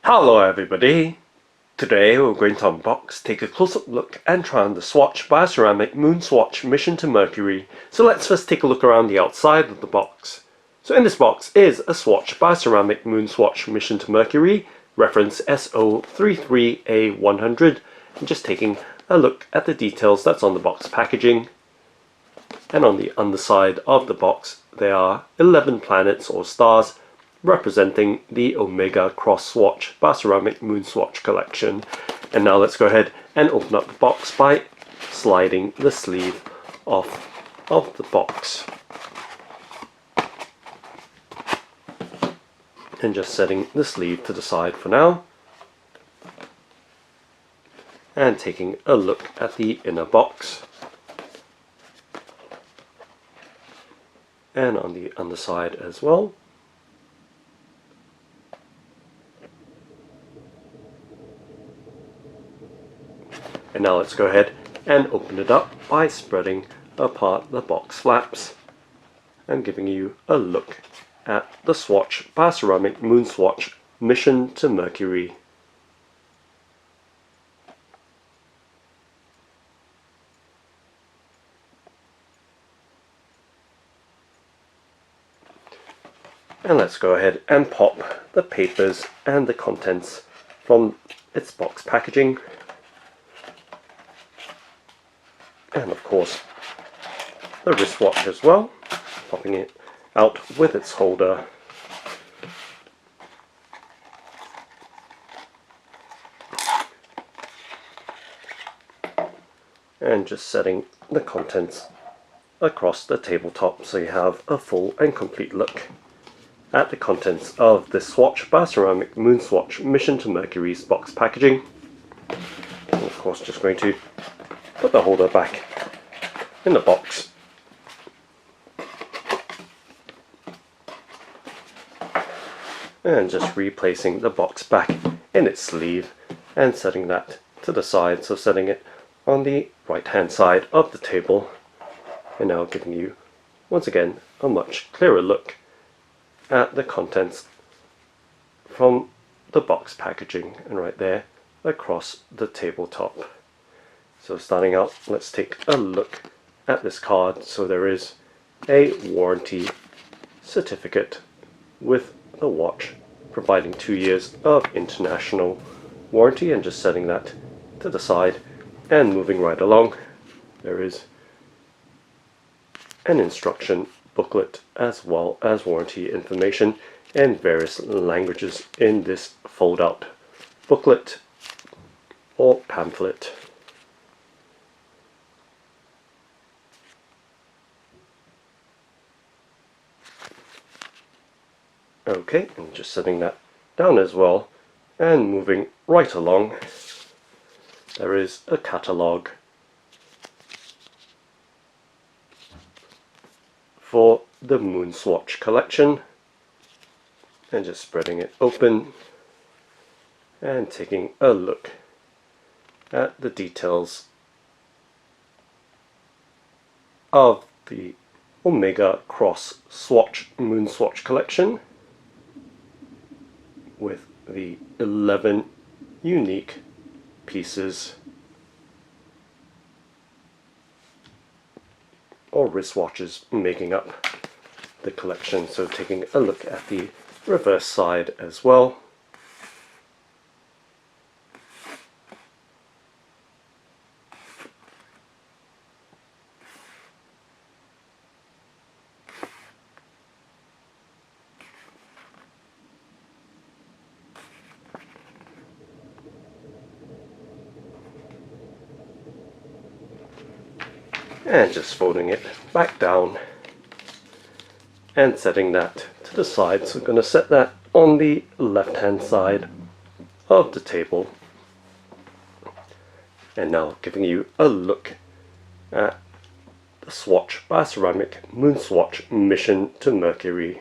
Hello everybody! Today we're going to unbox, take a close-up look and try on the Swatch BIOCERAMIC MOONSWATCH Mission to Mercury. So let's first take a look around the outside of the box. So in this box is a Swatch BIOCERAMIC MOONSWATCH Mission to Mercury, reference So33A100, and just taking a look at the details that's on the box packaging. And on the underside of the box there are 11 planets or stars representing the Omega X Swatch BIOCERAMIC MOONSWATCH collection. And now let's go ahead and open up the box by sliding the sleeve off of the box. And just setting the sleeve to the side for now. And taking a look at the inner box. And on the underside as well. And now let's go ahead and open it up by spreading apart the box flaps and giving you a look at the Swatch BIOCERAMIC MOONSWATCH Mission to Mercury. And let's go ahead and pop the papers and the contents from its box packaging. And of course the wristwatch as well, popping it out with its holder. And just setting the contents across the tabletop so you have a full and complete look at the contents of the Swatch BIOCERAMIC MOONSWATCH Mission to Mercury's box packaging. And of course just going to put the holder back in the box. And just replacing the box back in its sleeve and setting that to the side, so setting it on the right hand side of the table, and now giving you once again a much clearer look at the contents from the box packaging, and right there across the tabletop. So starting out, let's take a look at this card. So there is a warranty certificate with the watch providing 2 years of international warranty, and just setting that to the side and moving right along, there is an instruction booklet as well as warranty information in various languages in this fold out booklet or pamphlet. Okay, and just setting that down as well and moving right along, there is a catalogue for the Moonswatch collection, and just spreading it open and taking a look at the details of the Omega X Swatch Moonswatch collection, with the 11 unique pieces or wristwatches making up the collection. So taking a look at the reverse side as well. And just folding it back down and setting that to the side. So I'm going to set that on the left hand side of the table. And now giving you a look at the Swatch BIOCERAMIC MOONSWATCH Mission to Mercury,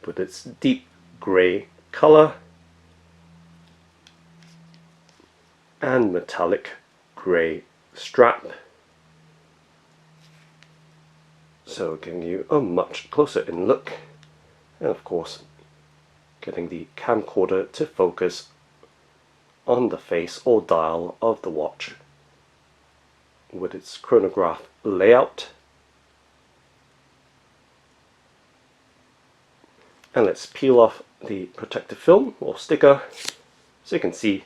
with its deep grey colour and metallic grey strap. So giving you a much closer in look, and of course getting the camcorder to focus on the face or dial of the watch with its chronograph layout. And let's peel off the protective film or sticker so you can see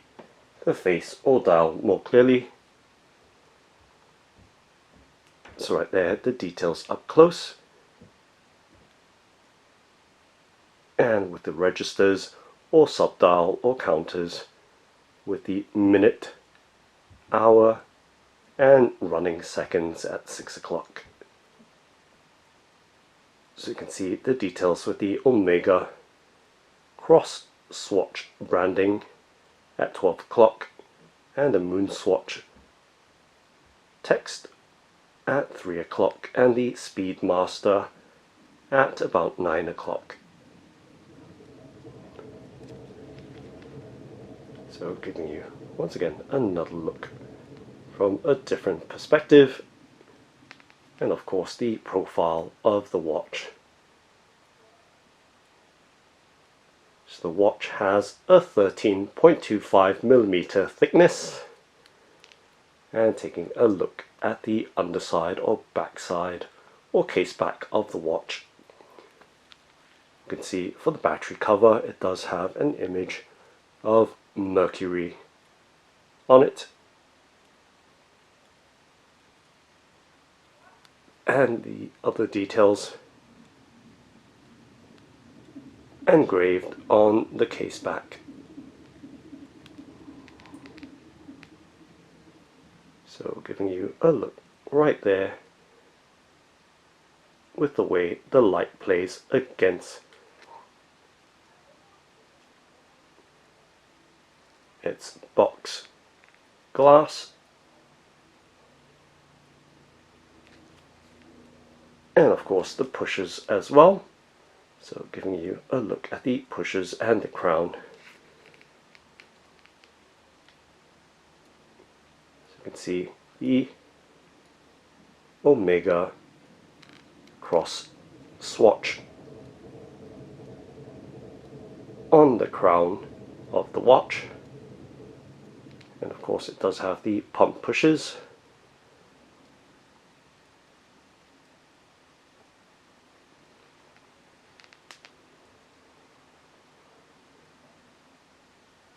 the face or dial more clearly. So right there, the details up close. And with the registers or sub-dial or counters with the minute, hour and running seconds at 6 o'clock. So you can see the details with the Omega X Swatch branding at 12 o'clock and a Moonswatch text at 3 o'clock and the Speedmaster at about 9 o'clock. So giving you once again another look from a different perspective, and of course the profile of the watch. So the watch has a 13.25mm thickness, and taking a look at the underside or backside or case back of the watch, you can see for the battery cover it does have an image of Mercury on it, and the other details engraved on the case back. So giving you a look right there with the way the light plays against its box glass, and of course the pushers as well. So giving you a look at the pushers and the crown. So you can see the Omega X Swatch on the crown of the watch, and of course it does have the pump pushers.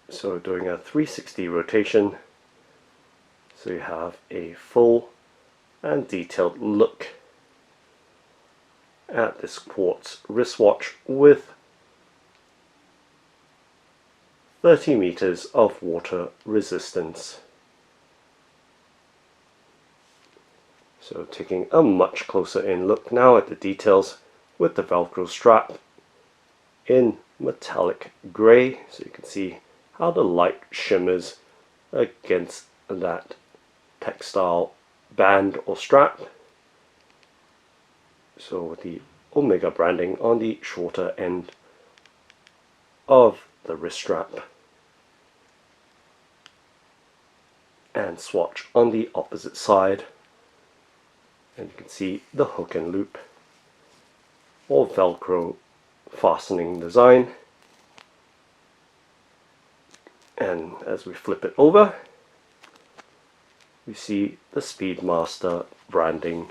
So doing a 360 rotation, so you have a full and detailed look at this quartz wristwatch with 30 meters of water resistance. So taking a much closer in look now at the details with the Velcro strap in metallic grey, so you can see how the light shimmers against that textile band or strap. So with the Omega branding on the shorter end of the wrist strap, and Swatch on the opposite side, and you can see the hook and loop or Velcro fastening design. And as we flip it over, we see the Speedmaster branding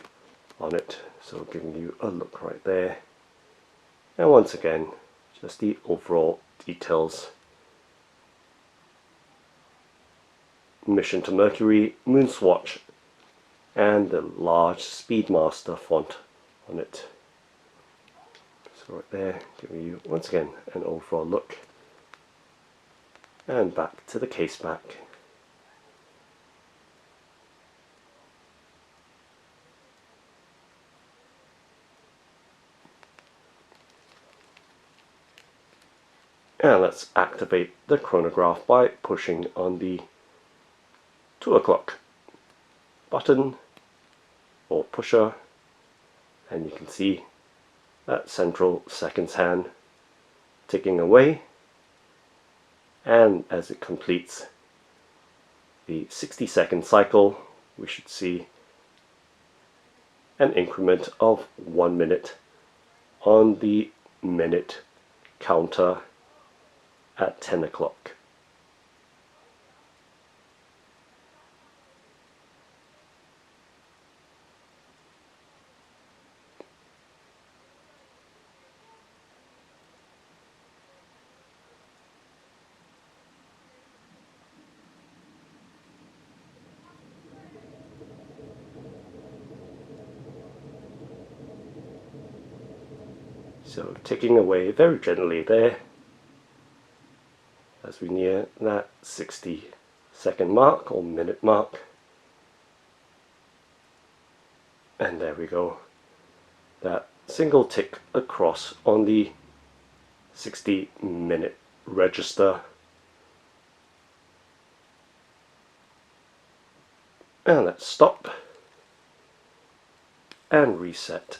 on it, so giving you a look right there. And once again, just the overall details. Mission to Mercury Moonswatch and the large Speedmaster font on it. So right there, giving you once again an overall look. And back to the case back. And let's activate the chronograph by pushing on the 2 o'clock button or pusher, and you can see that central seconds hand ticking away. And as it completes the 60-second cycle, we should see an increment of 1 minute on the minute counter at 10 o'clock. So ticking away very gently there as we near that 60-second mark or minute mark. And there we go. That single tick across on the 60-minute register. And let's stop and reset.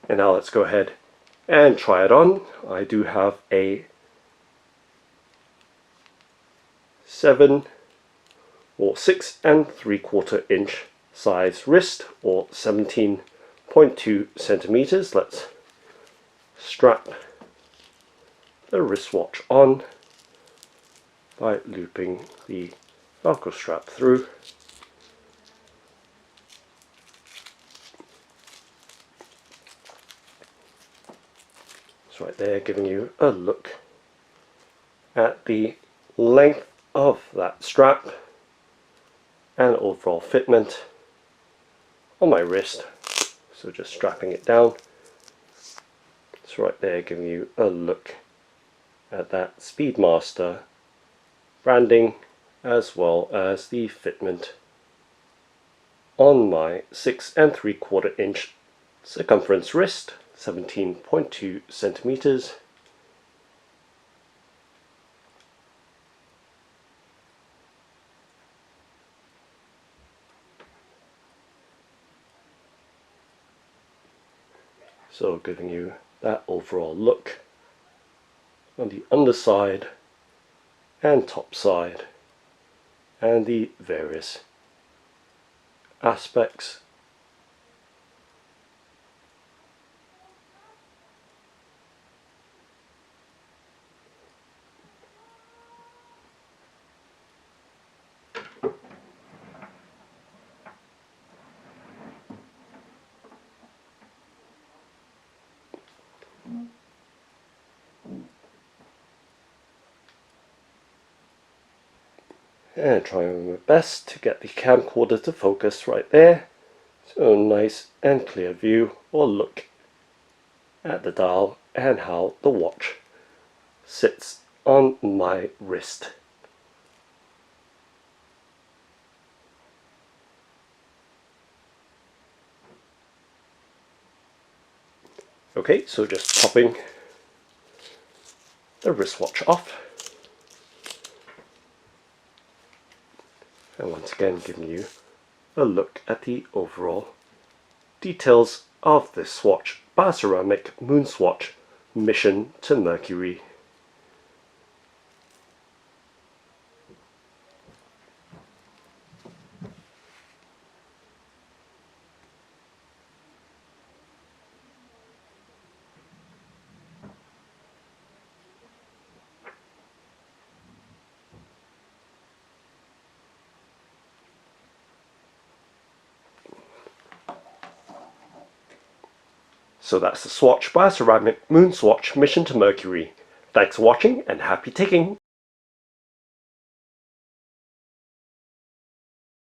And now let's go ahead and try it on. I do have a 6 3/4 inch size wrist, or 17.2 centimeters. Let's strap the wristwatch on by looping the Velcro strap through. Right there, giving you a look at the length of that strap and overall fitment on my wrist. So just strapping it down. It's right there, giving you a look at that Speedmaster branding as well as the fitment on my 6 3/4 inch circumference wrist, 17.2 centimeters. So giving you that overall look on the underside and top side and the various aspects. And trying my best to get the camcorder to focus right there, so nice and clear view or look at the dial and how the watch sits on my wrist. Okay, so just popping the wristwatch off. And once again giving you a look at the overall details of this Swatch BIOCERAMIC Moonswatch Mission to Mercury. So that's the Swatch BIOCERAMIC Moonswatch Mission to Mercury. Thanks for watching and happy ticking!